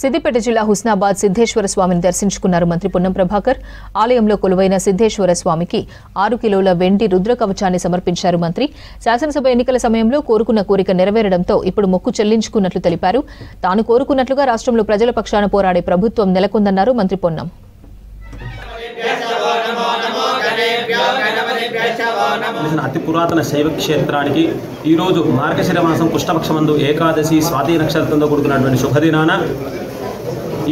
సిద్దిపేట జిల్లా హుస్నాబాద్ సిద్ధేశ్వర స్వామిని దర్శించుకున్నారు మంత్రి పొన్నం ప్రభాకర్. ఆలయంలో కొలువైన సిద్ధేశ్వర స్వామికి 6 కిలోల వెండి రుద్ర కవచాన్ని సమర్పించారు మంత్రి. శాసనసభ ఎన్నికల సమయంలో కోరుకున్న కోరిక నెరవేరడంతో ఇప్పుడు మొక్కు చెల్లించుకున్నట్లు తెలిపారు. తాను కోరుకున్నట్లుగా రాష్ట్రంలో ప్రజల పక్షాన పోరాడే ప్రభుత్వం నెలకొందన్నారు మంత్రి పొన్నం. అతి పురాతన శైవ క్షేత్రానికి ఈరోజు మార్గశిర మాసం కృష్ణపక్షమందు ఏకాదశి స్వాతి నక్షత్రంతో కూడుకున్నటువంటి శుభదినాన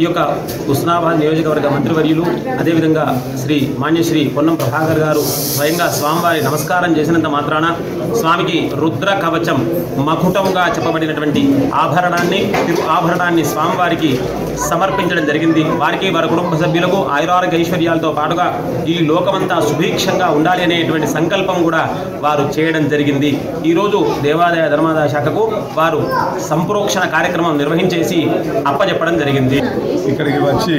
ఈ యొక్క హుస్నాబాద్ నియోజకవర్గ మంత్రివర్యులు అదేవిధంగా మాన్యశ్రీ పొన్నం ప్రభాకర్ గారు స్వయంగా స్వామివారి నమస్కారం చేసినంత మాత్రాన స్వామికి రుద్ర కవచం మకుటంగా చెప్పబడినటువంటి ఆభరణాన్ని స్వామివారికి సమర్పించడం జరిగింది. వారికి వారి కుటుంబ సభ్యులకు ఆయురారోగ్య ఐశ్వర్యాలతో పాటుగా ఈ లోకమంతా సుభిక్షంగా ఉండాలి అనేటువంటి సంకల్పం కూడా వారు చేయడం జరిగింది. ఈరోజు దేవాదాయ ధర్మాదాయ శాఖకు వారు సంప్రోక్షణ కార్యక్రమం నిర్వహించేసి అప్పచెప్పడం జరిగింది. ఇక్కడికి వచ్చి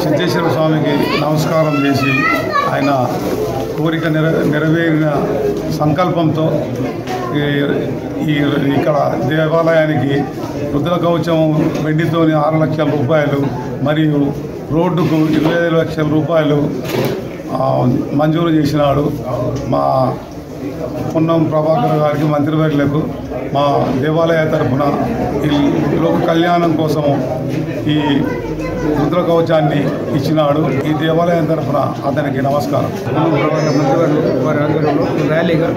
సిద్ధేశ్వర స్వామికి నమస్కారం చేసి ఆయన కోరిక నెరవేరిన సంకల్పంతో ఇక్కడ దేవాలయానికి రుద్ర కవచం వెండితోని 6 లక్షల రూపాయలు మరియు రోడ్డుకు 25 లక్షల రూపాయలు మంజూరు చేసినాడు. మా పొన్నం ప్రభాకర్ గారికి మంత్రివర్యులకు మా దేవాలయ తరఫున ఈ లోక కళ్యాణం కోసము ఈ రుద్ర కవచాన్ని ఇచ్చినాడు. ఈ దేవాలయం తరఫున అతనికి నమస్కారం. మంత్రివర్యులు వారి ఆధ్వర్యంలో ర్యాలీగా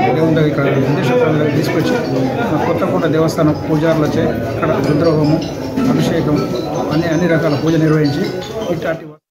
ఇక్కడ సిద్ధేశ్వర తీసుకొచ్చి కొత్తకోట దేవస్థానం పూజారులచే ఇక్కడ రుద్రహోమం అభిషేకం అన్ని రకాల పూజ నిర్వహించి ఇట్లాంటి